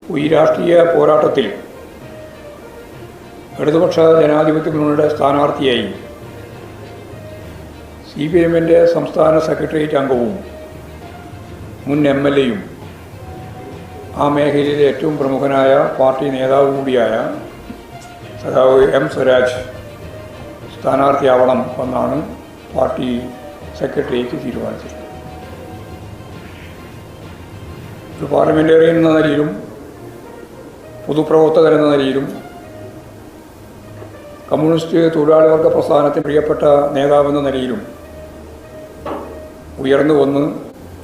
ഈ രാഷ്ട്രീയ പോരാട്ടത്തിൽ ഇടതുപക്ഷ ജനാധിപത്യ മുന്നണിയുടെ സ്ഥാനാർത്ഥിയായി CPM-ൻ്റെ സംസ്ഥാന സെക്രട്ടേറിയറ്റ് അംഗവും മുൻ MLA-യും ആ മേഖലയിലെ ഏറ്റവും പ്രമുഖനായ പാർട്ടി നേതാവ് കൂടിയായ സഖാവ് M. സ്വരാജ് സ്ഥാനാർത്ഥിയാവണം എന്നാണ് പാർട്ടി സെക്രട്ടേറിയറ്റ് തീരുമാനിച്ചത്. ഒരു പാർലമെൻറ്റേറിയൻ എന്ന നിലയിലും പൊതുപ്രവർത്തകൻ എന്ന നിലയിലും കമ്മ്യൂണിസ്റ്റ് തൊഴിലാളി വർഗ പ്രസ്ഥാനത്തിന് പ്രിയപ്പെട്ട നേതാവെന്ന നിലയിലും ഉയർന്നു വന്ന്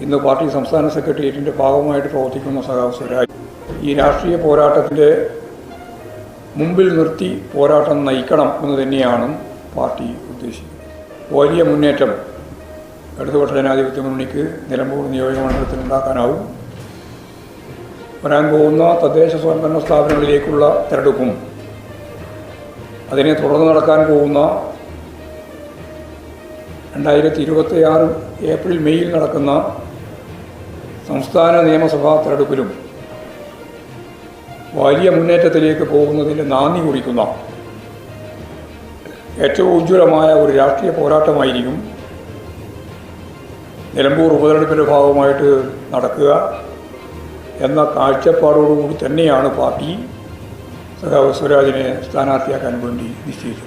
ഇന്ന് പാർട്ടി സംസ്ഥാന സെക്രട്ടേറിയറ്റിൻ്റെ ഭാഗമായിട്ട് പ്രവർത്തിക്കുന്ന സഖാവ് സ്വരാജ് ഈ രാഷ്ട്രീയ പോരാട്ടത്തിൻ്റെ മുമ്പിൽ നിർത്തി പോരാട്ടം നയിക്കണം എന്ന് തന്നെയാണ് പാർട്ടി ഉദ്ദേശിക്കുന്നത്. വലിയ മുന്നേറ്റം ഇടതുപക്ഷ ജനാധിപത്യ മുന്നണിക്ക് നിലമ്പൂർ നിയോജകമണ്ഡലത്തിൽ ഉണ്ടാക്കാനാവും. വരാൻ പോകുന്ന തദ്ദേശ സ്വയംഭരണ സ്ഥാപനങ്ങളിലേക്കുള്ള തെരഞ്ഞെടുപ്പും അതിനെ തുടർന്ന് നടക്കാൻ പോകുന്ന 2026 ഏപ്രിൽ മെയ്യിൽ നടക്കുന്ന സംസ്ഥാന നിയമസഭാ തെരഞ്ഞെടുപ്പിലും വലിയ മുന്നേറ്റത്തിലേക്ക് പോകുന്നതിൻ്റെ നാന്ദി കുറിക്കുന്ന ഏറ്റവും ഉജ്ജ്വലമായ ഒരു രാഷ്ട്രീയ പോരാട്ടമായിരിക്കും നിലമ്പൂർ ഉപതെരഞ്ഞെടുപ്പിൻ്റെ ഭാഗമായിട്ട് നടക്കുക എന്ന കാഴ്ചപ്പാടോടുകൂടി തന്നെയാണ് പാർട്ടി സഖാവ് സ്വരാജിനെ സ്ഥാനാർത്ഥിയാക്കാൻ വേണ്ടി നിശ്ചയിച്ചത്.